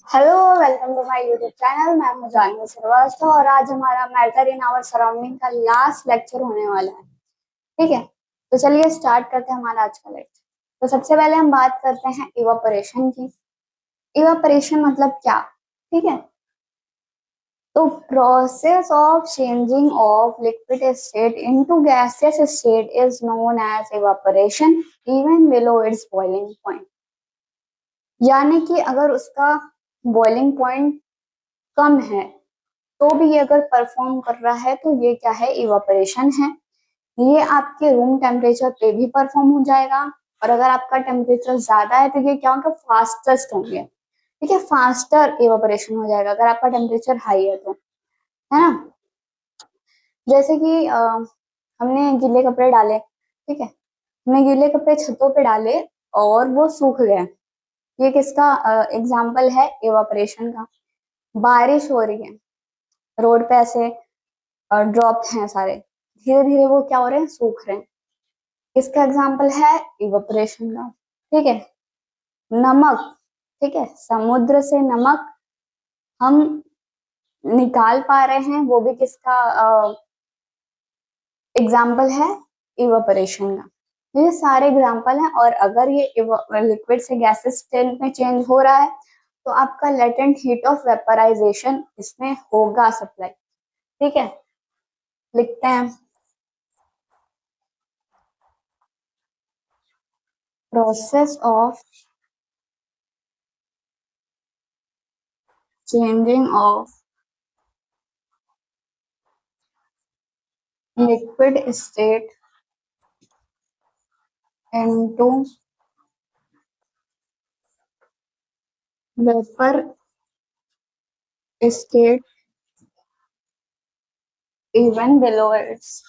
Hello, welcome to my YouTube channel. मैं हूं जानवी श्रीवास्तव और आज हमारा मैटर इन आवर सराउंडिंग का लास्ट लेक्चर होने वाला है। ठीक है, तो चलिए स्टार्ट करते हैं हमारा आज का लेक्चर। तो सबसे पहले हम बात करते हैं इवापोरेशन की। इवापोरेशन मतलब क्या? ठीक है, तो process of changing of liquid state into gaseous state is known as evaporation even below its boiling point. यानी कि अगर उसका बॉइलिंग पॉइंट कम है तो भी ये अगर परफॉर्म कर रहा है तो ये क्या है? इवापोरेशन है। ये आपके रूम टेम्परेचर पे भी परफॉर्म हो जाएगा और अगर आपका टेम्परेचर ज्यादा है तो ये क्या होगा? फास्टेस्ट होंगे। ठीक है, फास्टर इवापोरेशन हो जाएगा अगर आपका टेम्परेचर हाई है तो, है ना। जैसे कि हमने गीले कपड़े डाले, ठीक है, हमने गीले कपड़े छतों पे डाले और वो सूख गए। ये किसका एग्जाम्पल है? इवापोरेशन का। बारिश हो रही है, रोड पे ऐसे ड्रॉप हैं सारे, धीरे धीरे वो क्या हो रहे हैं? सूख रहे हैं। इसका एग्जाम्पल है इवेपोरेशन का। ठीक है, नमक, ठीक है, समुद्र से नमक हम निकाल पा रहे हैं, वो भी किसका एग्जाम्पल है? इवेपोरेशन का। ये सारे एग्जाम्पल हैं और अगर ये लिक्विड से गैसेस स्टेट में चेंज हो रहा है तो आपका लेटेंट हीट ऑफ वेपराइजेशन इसमें होगा सप्लाई। ठीक है, लिखते हैं। Process of changing of liquid state into vapor state even below its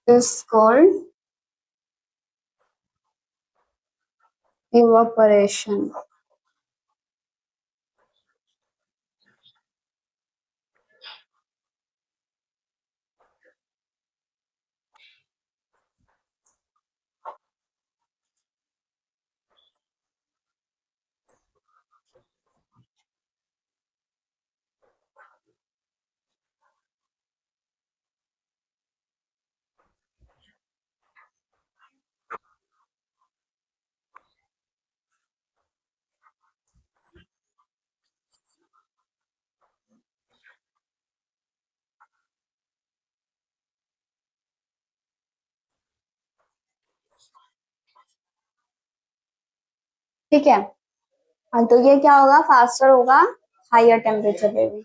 is called evaporation. ठीक है, तो ये क्या होगा? फास्टर होगा हायर टेम्परेचर पे भी।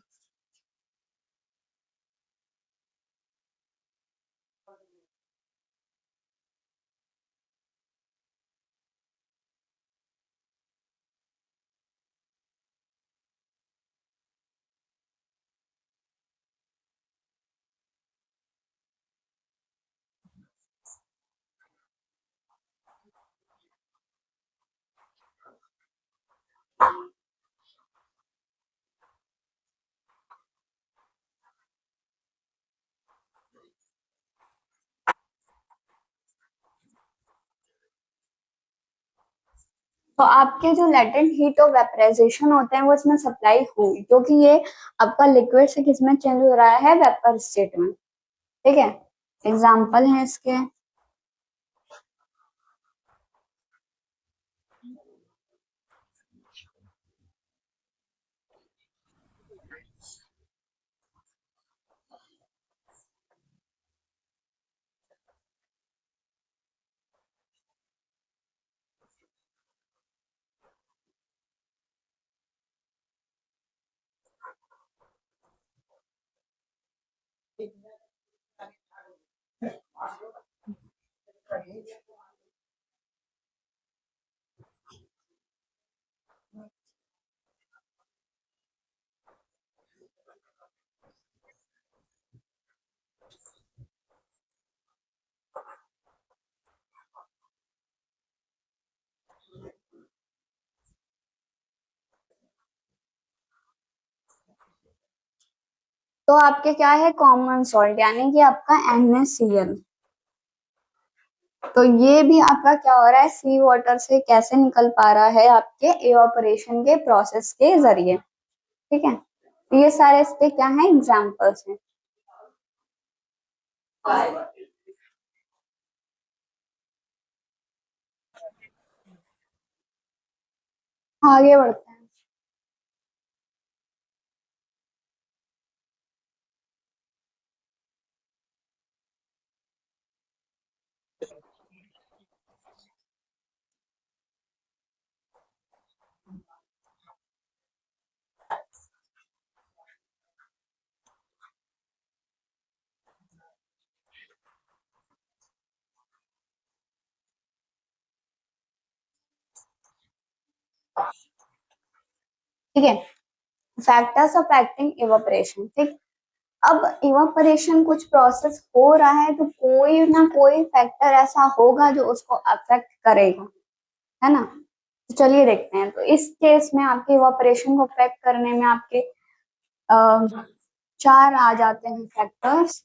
तो आपके जो लेटेंट हीट ऑफ वेपराइजेशन होते हैं वो इसमें सप्लाई होगी क्योंकि ये आपका लिक्विड से किसमें चेंज हो रहा है? वेपर स्टेट में। ठीक है, एग्जाम्पल है इसके। तो आपके क्या है, कॉमन सॉल्ट, यानी कि आपका NaCl। तो ये भी आपका क्या हो रहा है, सी वाटर से कैसे निकल पा रहा है, आपके एवापोरेशन के प्रोसेस के जरिए। ठीक है, तो ये सारे इसके क्या है, एग्जाम्पल्स हैं। आगे बढ़ते हैं। ठीक है, फैक्टर्स अफेक्टिंग इवापोरेशन। ठीक, अब इवापोरेशन कुछ प्रोसेस हो रहा है तो कोई ना कोई फैक्टर ऐसा होगा जो उसको अफेक्ट करेगा, है ना। तो चलिए देखते हैं। तो इस केस में आपके इवापोरेशन को अफेक्ट करने में आपके चार आ जाते हैं factors: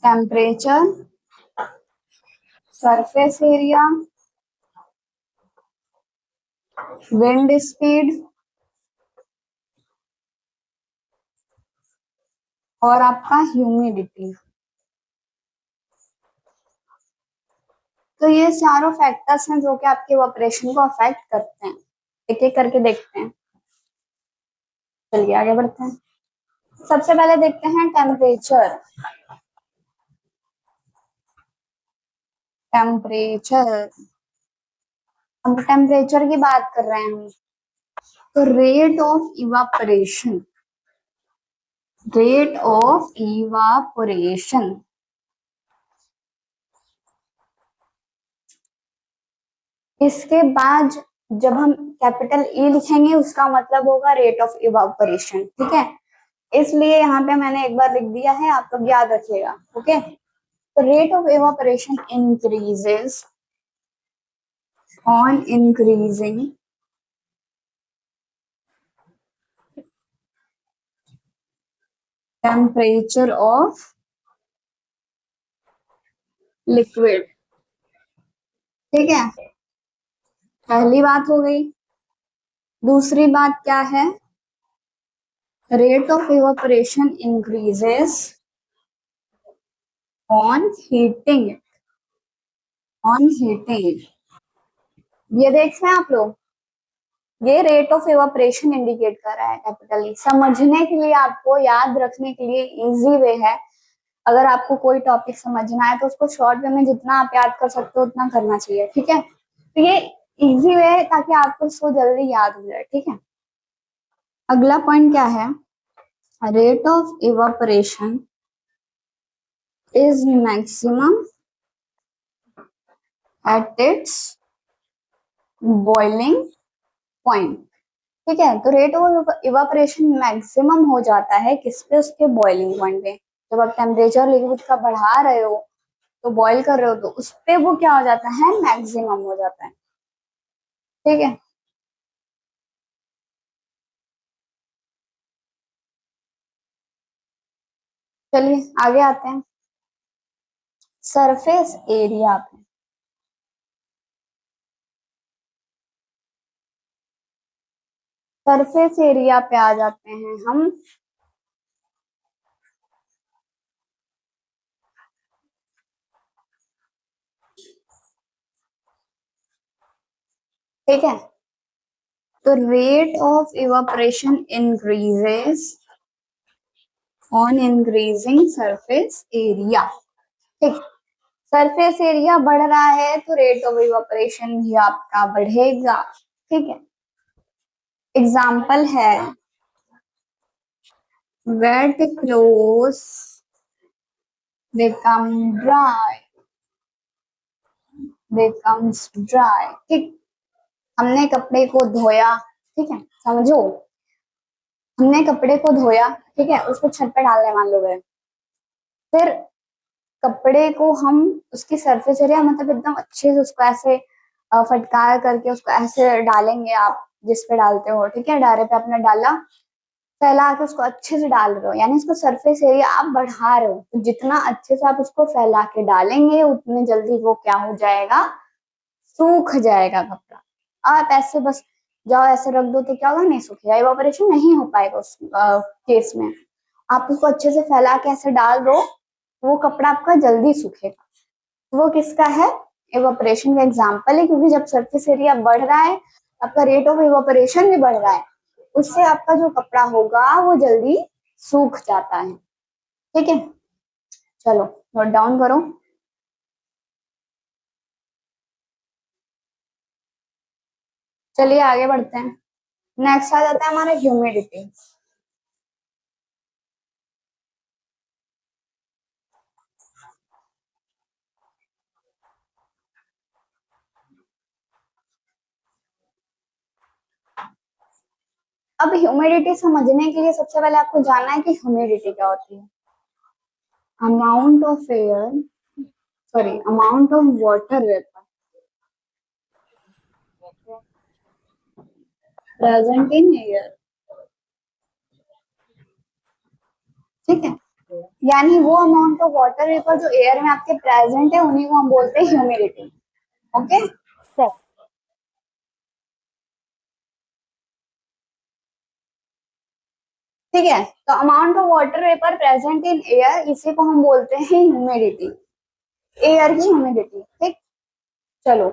temperature, surface area, wind speed और आपका ह्यूमिडिटी। तो ये चारों फैक्टर्स हैं जो कि आपके इवापोरेशन को अफेक्ट करते हैं। एक एक करके देखते हैं। चलिए आगे बढ़ते हैं। सबसे पहले देखते हैं टेम्परेचर। टेम्परेचर, हम टेम्परेचर की बात कर रहे हैं हम। तो rate of evaporation, rate of evaporation, इसके बाद जब हम कैपिटल ई लिखेंगे उसका मतलब होगा रेट ऑफ इवापोरेशन। ठीक है, इसलिए यहाँ पे मैंने एक बार लिख दिया है, आप लोग याद रखिएगा। ओके, तो rate of evaporation increases on increasing temperature of liquid. ठीक है, पहली बात हो गई। दूसरी बात क्या है, rate of evaporation increases on heating, on heating. ये देख रहे हैं आप लोग, ये रेट ऑफ इवापोरेशन इंडिकेट कर रहा है कैपिटली। समझने के लिए, आपको याद रखने के लिए इजी वे है। अगर आपको कोई टॉपिक समझना है तो उसको शॉर्ट वे में जितना आप याद कर सकते हो उतना करना चाहिए। ठीक है, तो ये इजी वे है ताकि आपको इसको जल्दी याद हो जाए। ठीक है, अगला पॉइंट क्या है, rate of evaporation is maximum at its boiling point. ठीक है, तो रेट ऑफ इवापोरेशन मैक्सिमम हो जाता है किस पे, उसके बॉइलिंग पॉइंट पे। जब आप टेम्परेचर लिक्विड का बढ़ा रहे हो तो बॉईल कर रहे हो तो उस पे वो क्या हो जाता है, मैक्सिमम हो जाता है। ठीक है, चलिए आगे आते हैं सरफेस एरिया पे। सरफेस एरिया पे आ जाते हैं हम। ठीक है, तो rate of evaporation increases on increasing surface area. ठीक, सरफेस एरिया बढ़ रहा है तो रेट ऑफ इवापोरेशन भी आपका बढ़ेगा। ठीक है, एग्जाम्पल है wet cloth become dry, becomes dry. ठीक, हमने कपड़े को धोया, ठीक है, समझो, हमने कपड़े को धोया, ठीक है, उसको छत पे डालने मान लो गए। फिर कपड़े को हम, उसकी सरफेस एरिया मतलब एकदम अच्छे से उसको ऐसे फटकार करके उसको ऐसे डालेंगे आप जिस पे डालते हो। ठीक है, डायरे पे आपने डाला, फैला के उसको अच्छे से डाल रहे हो, यानी उसको सरफेस एरिया आप बढ़ा रहे हो। तो जितना अच्छे से आप उसको फैला के डालेंगे उतने जल्दी वो क्या हो जाएगा, सूख जाएगा कपड़ा। आप ऐसे बस जाओ ऐसे रख दो तो क्या होगा, नहीं सूखेगा, इवापोरेशन नहीं हो पाएगा उस केस में। आप उसको अच्छे से फैला के ऐसे डाल दो, वो कपड़ा आपका जल्दी सूखेगा। वो किसका है, इवापोरेशन का एग्जाम्पल है, क्योंकि जब सरफेस एरिया बढ़ रहा है आपका रेट ऑफ इवापोरेशन भी बढ़ रहा है, उससे आपका जो कपड़ा होगा वो जल्दी सूख जाता है। ठीक है, चलो नोट डाउन करो। चलिए आगे बढ़ते हैं। नेक्स्ट आ जाता है हमारा ह्यूमिडिटी। अब ह्यूमिडिटी समझने के लिए सबसे पहले आपको जानना है कि ह्यूमिडिटी क्या होती है। Amount of air, sorry amount of water vapour present in air. ठीक है, यानी वो अमाउंट ऑफ वाटर वेपर जो एयर में आपके प्रेजेंट है उन्हीं को हम बोलते हैं ह्यूमिडिटी। ओके, ठीक है, तो amount of water vapour present in air इसी को हम बोलते हैं ह्यूमिडिटी, एयर की ह्यूमिडिटी। ठीक, चलो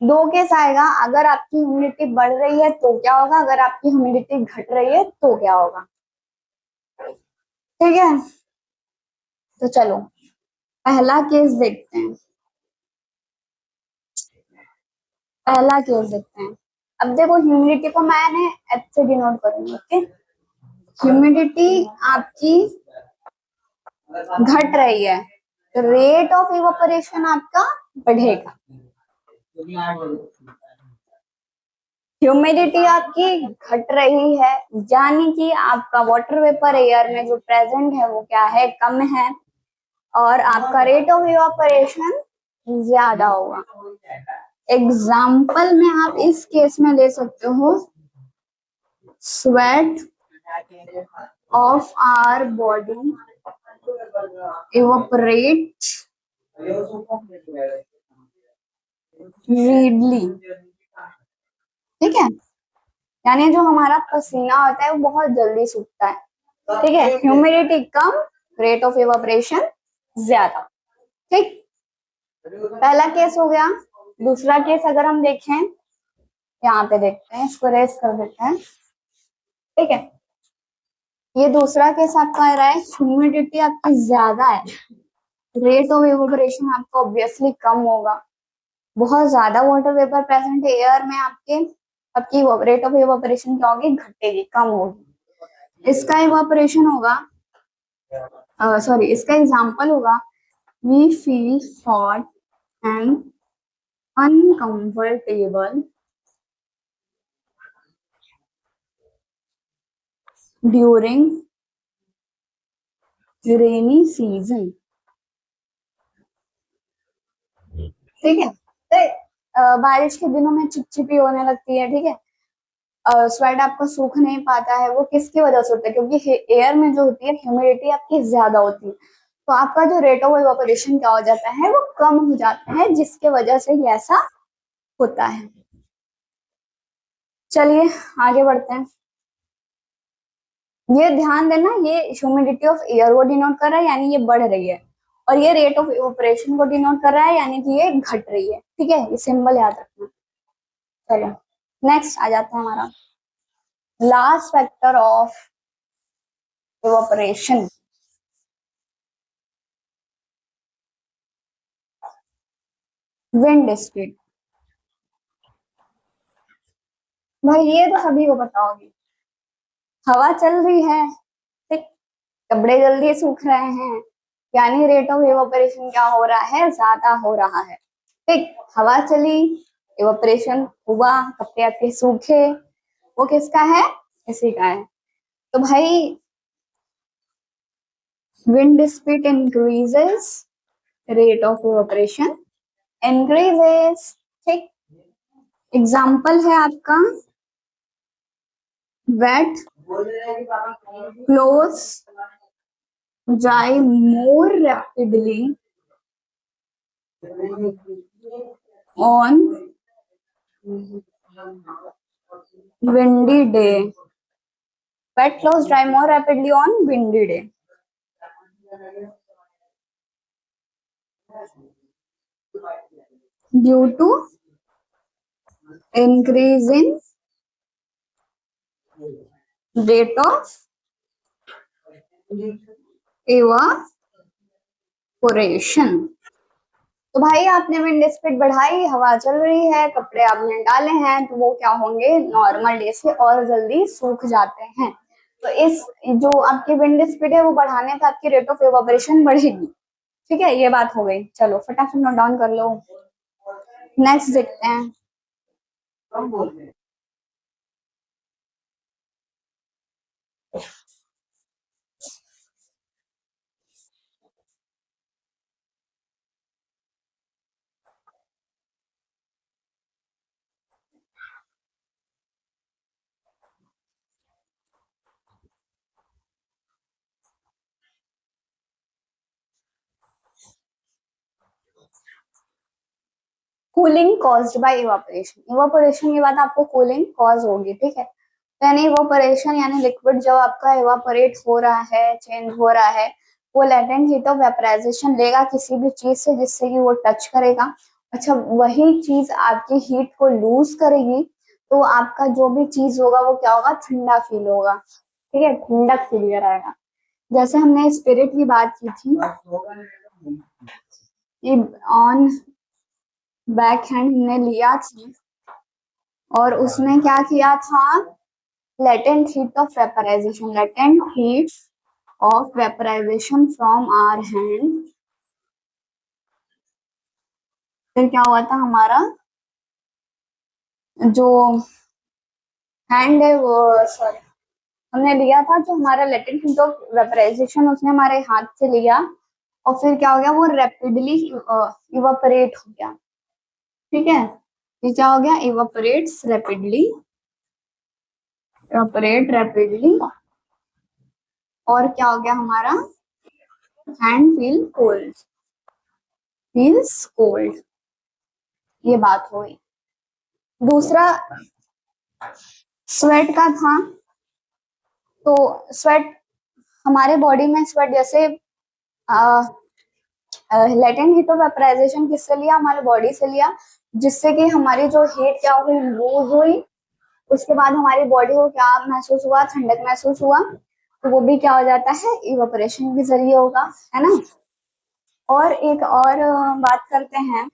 दो केस आएगा, अगर आपकी ह्यूमिडिटी बढ़ रही है तो क्या होगा, अगर आपकी ह्यूमिडिटी घट रही है तो क्या होगा। ठीक है, तो चलो पहला केस देखते हैं। पहला केस देखते हैं। अब देखो ह्यूमिडिटी को मैंने एच से डिनोट करूंगी। ओके, ह्यूमिडिटी आपकी घट रही है तो रेट ऑफ इवापोरेशन आपका बढ़ेगा। ह्यूमिडिटी आपकी घट रही है यानी कि आपका वाटर वेपर एयर में जो प्रेजेंट है वो क्या है, कम है, और आपका रेट ऑफ इवापोरेशन ज्यादा होगा। एग्जाम्पल में आप इस केस में ले सकते हो, sweat of our body evaporate readily। ठीक है, यानी जो हमारा पसीना होता है वो बहुत जल्दी सूखता है। ठीक है, humidity come, rate of evaporation ज्यादा। ठीक, पहला केस हो गया। दूसरा केस अगर हम देखें, यहाँ पे देखते हैं, इसको रेस कर देते हैं। ठीक है, ये दूसरा केस आपका आ रहा है, ह्यूमिडिटी आपकी ज्यादा है, रेट ऑफ इवेपोरेशन आपका ऑब्वियसली कम होगा। बहुत ज्यादा वाटर वेपर प्रेजेंट है एयर में आपके, आपकी रेट ऑफ इवेपोरेशन क्या होगी, घटेगी, कम होगी। इसका इवेपोरेशन होगा, सॉरी इसका एग्जांपल होगा, we feel hot and uncomfortable during rainy season. ठीक है, तो बारिश के दिनों में चिपचिपी होने लगती है। ठीक है, स्वेट आपका सूख नहीं पाता है, वो किसकी वजह से होता है, क्योंकि एयर में जो होती है ह्यूमिडिटी आपकी ज्यादा होती है, तो आपका जो रेट ऑफ इवेपोरेशन क्या हो जाता है, वो कम हो जाता है, जिसके वजह से ये ऐसा होता है। चलिए आगे बढ़ते हैं। ये ध्यान देना, ये ह्यूमिडिटी ऑफ एयर को डिनोट कर रहा है यानी ये बढ़ रही है, और ये रेट ऑफ इवेपोरेशन को डिनोट कर रहा है यानी कि ये घट रही है। ठीक है, ये सिंबल याद रखना। चलो नेक्स्ट आ जाता है हमारा last factor of evaporation, wind speed. भाई ये तो सभी को पता होगी, हवा चल रही है, ठीक, कपड़े जल्दी सूख रहे हैं, यानी रेट ऑफ इवेपोरेशन क्या हो रहा है, ज्यादा हो रहा है। ठीक, हवा चली, इवेपोरेशन हुआ, कपड़े आपके सूखे, वो किसका है, इसी का है। तो भाई wind speed increases, rate of evaporation increases. ठीक, एग्जाम्पल है आपका wait Close dry more rapidly on windy day. Wet clothes dry more rapidly on windy day. Due to increase in rate of evaporation. तो भाई आपने wind speed बढ़ाई, हवा चल रही है, कपड़े आपने डाले हैं, तो वो क्या होंगे, नॉर्मल डे से और जल्दी सूख जाते हैं। तो इस जो आपकी विंड स्पीड है वो बढ़ाने से आपकी रेट ऑफ एवापोरेशन बढ़ेगी। ठीक है, ये बात हो गई। चलो फटाफट नोट डाउन कर लो। नेक्स्ट देखते हैं। Cooling caused by evaporation. Evaporation के बाद आपको कूलिंग कॉज होगी। ठीक है, यानी इवापोरेशन यानी लिक्विड जब आपका इवापोरेट हो रहा है, चेंज हो रहा है, वो लेटेंट हीट ऑफ वेपराइजेशन लेगा किसी भी चीज से जिससे कि वो टच करेगा। अच्छा, वही चीज आपकी हीट को लूज करेगी, तो आपका जो भी चीज होगा वो क्या होगा, ठंडा फील होगा। ठीक है, ठंडक फील कराएगा। जैसे हमने स्पिरिट की बात की थी, ऑन बैक हैंड हमने लिया था और उसमें क्या किया था, latent heat of vaporization, latent heat of vaporization from our hand. फिर क्या हुआ था, हमारा जो हैंड है वो, सॉरी, हमने लिया था जो हमारा लेटेंट हीट ऑफ वेपराइजेशन, उसने हमारे हाथ से लिया और फिर क्या हो गया, वो रैपिडली इवापोरेट हो गया। ठीक है, ये क्या हो गया, इवापोरेट्स रैपिडली, इवापोरेट रैपिडली। और क्या हो गया हमारा, hand feel cold, feels cold. ये बात हो गई। दूसरा स्वेट का था, तो स्वेट हमारे बॉडी में, स्वेट जैसे लेटेंट हीट ऑफ वेपराइजेशन किससे लिया, हमारे बॉडी से लिया, जिससे कि हमारी जो हीट क्या हुई, लूज हुई। उसके बाद हमारी बॉडी को क्या महसूस हुआ, ठंडक महसूस हुआ, तो वो भी क्या हो जाता है, इवेपोरेशन के जरिए होगा, है ना। और एक और बात करते हैं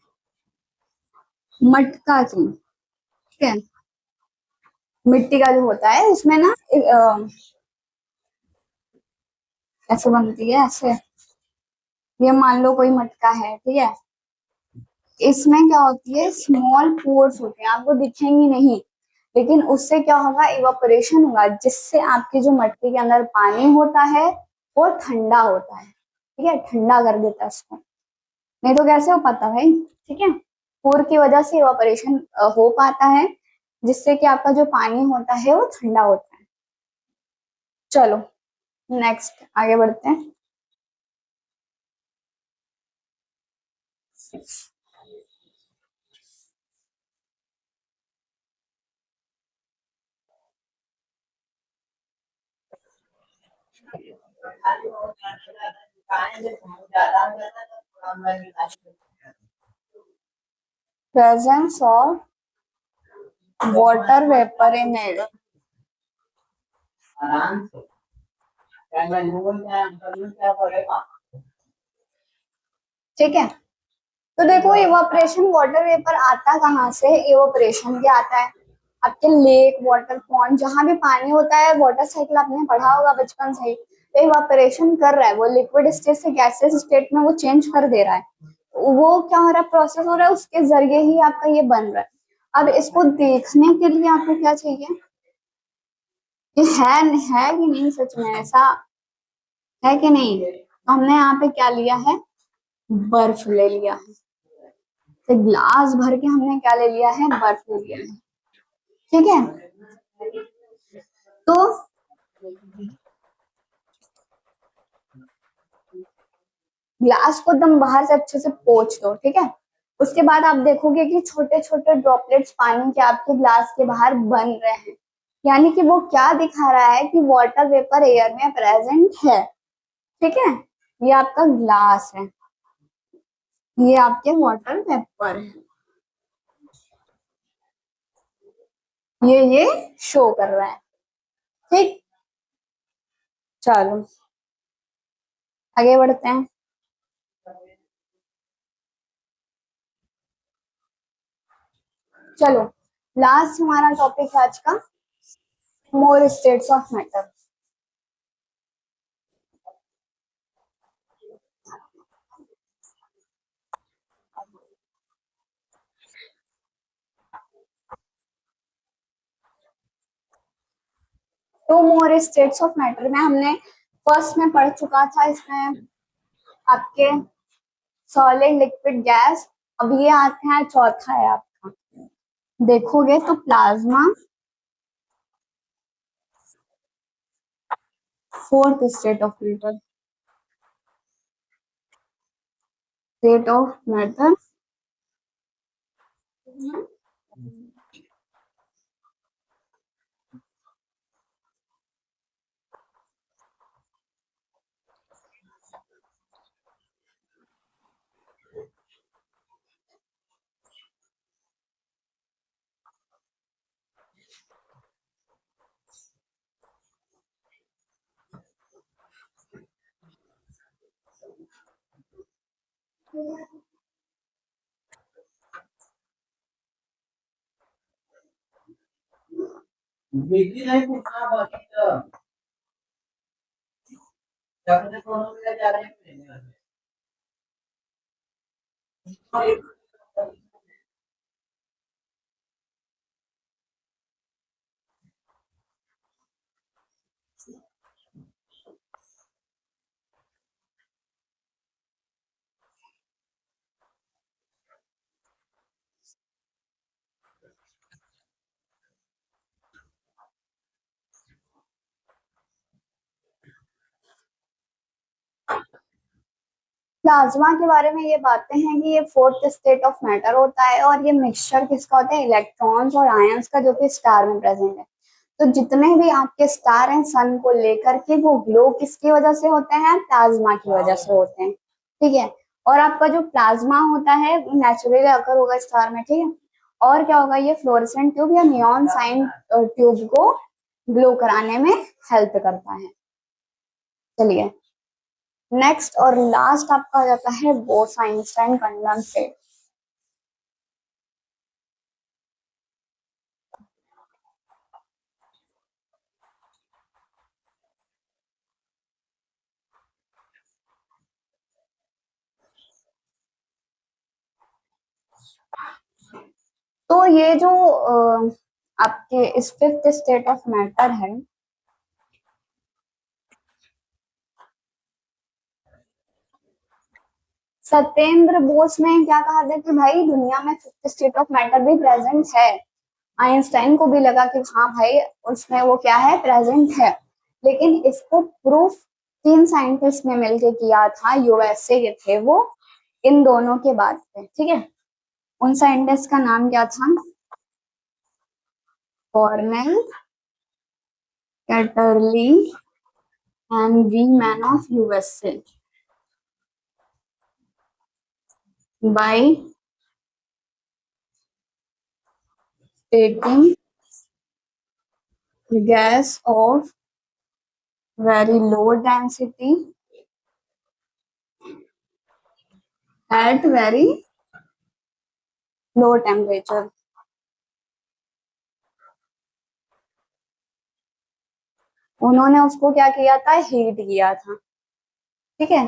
मटका की। ठीक है, मिट्टी का जो होता है उसमें ना ऐसे बनती है, ऐसे, ये मान लो कोई मटका है, ठीक है, इसमें क्या होती है, स्मॉल पोर्स होते हैं, आपको दिखेंगी नहीं, लेकिन उससे क्या होगा, इवापोरेशन होगा, जिससे आपके जो मटके के अंदर पानी होता है वो ठंडा होता है। ठीक है, ठंडा कर देता है उसको, नहीं तो कैसे हो पाता भाई। ठीक है, पोर की वजह से इवापोरेशन हो पाता है, जिससे कि आपका जो पानी होता है वो ठंडा होता है। चलो नेक्स्ट आगे बढ़ते हैं। Presence of water vapour in air. ठीक है, तो देखो इवापोरेशन वाटर वेपर आता कहाँ से, इवापोरेशन के आता है आपके लेक, वाटर पॉन्ड, जहां भी पानी होता है, वाटर साइकिल आपने पढ़ा होगा बचपन से ही। तो इवापोरेशन कर रहा है, वो लिक्विड स्टेट से गैसियस स्टेट में वो चेंज कर दे रहा है, वो क्या हो रहा है, प्रोसेस हो रहा है, उसके जरिए ही आपका ये बन रहा है। अब इसको देखने के लिए आपको क्या चाहिए, ये है कि नहीं, सच में ऐसा है कि नहीं। तो हमने यहाँ पे क्या लिया है, बर्फ ले लिया है, तो ग्लास भर के हमने क्या ले लिया है, बर्फ ले लिया है। ठीक है, तो ग्लास को एकदम बाहर से अच्छे से पोंछ दो, ठीक है। उसके बाद आप देखोगे कि छोटे छोटे ड्रॉपलेट्स पानी के आपके ग्लास के बाहर बन रहे हैं, यानी कि वो क्या दिखा रहा है कि वाटर वेपर एयर में प्रेजेंट है, ठीक है। ये आपका ग्लास है, ये आपके वाटर वेपर है, ये शो कर रहा है, ठीक। चलो आगे बढ़ते हैं। चलो लास्ट हमारा टॉपिक है आज का, more states of matter. Two more states of matter में हमने फर्स्ट में पढ़ चुका था, इसमें आपके सॉलिड लिक्विड गैस। अब ये आते हैं, चौथा है आपका, देखोगे तो plasma, fourth state of matter, state of matter. Plasma के बारे में ये बातें हैं कि ये फोर्थ स्टेट ऑफ मैटर होता है, और ये मिक्सचर किसका होता है, इलेक्ट्रॉन्स और आयंस का, जो कि स्टार में प्रेजेंट है। तो जितने भी आपके स्टार हैं सन को लेकर के, वो ग्लो किसकी वजह से होते हैं, प्लाज्मा की वजह से होते हैं, ठीक है। और आपका जो प्लाज्मा होता है नेचुरली अकर होगा स्टार में, ठीक है। और क्या होगा, ये फ्लोरेसेंट ट्यूब या नियॉन साइन ट्यूब को ग्लो कराने में हेल्प करता है। चलिए नेक्स्ट और लास्ट आपका आ जाता है बोस-आइंस्टाइन कंडेंसेट। तो ये जो आपके इस फिफ्थ स्टेट ऑफ मैटर है, सत्येंद्र बोस ने क्या कहा था कि भाई दुनिया में फिफ्थ स्टेट ऑफ मैटर भी प्रेजेंट है। आइंस्टाइन को भी लगा कि हाँ भाई उसमें वो क्या है, प्रेजेंट है। लेकिन इसको प्रूफ तीन साइंटिस्ट ने मिलकर किया था, यूएसए के थे वो, इन दोनों के बाद पे, ठीक है। उन साइंटिस्ट का नाम क्या था, Cornell कैटरली and we man of USA by taking gas of very low density at very low temperature। उन्होंने उसको क्या किया था, हीट किया था, ठीक है।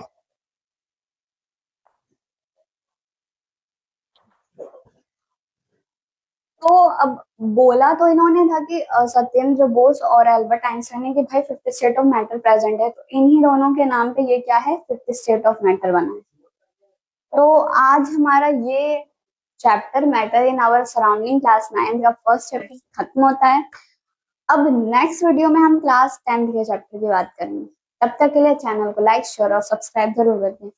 तो अब बोला तो इन्होंने था कि सत्येंद्र बोस और एल्बर्ट आइंस्टाइन ने कि भाई fifth state of matter present है, तो इन्हीं दोनों के नाम पे ये क्या है, फिफ्थ स्टेट ऑफ मैटर बना है। तो आज हमारा ये chapter matter in our surrounding class 9 का फर्स्ट चैप्टर खत्म होता है। अब नेक्स्ट वीडियो में हम क्लास 10 के चैप्टर की बात करेंगे। तब तक के लिए चैनल को लाइक शेयर और सब्सक्राइब जरूर करें।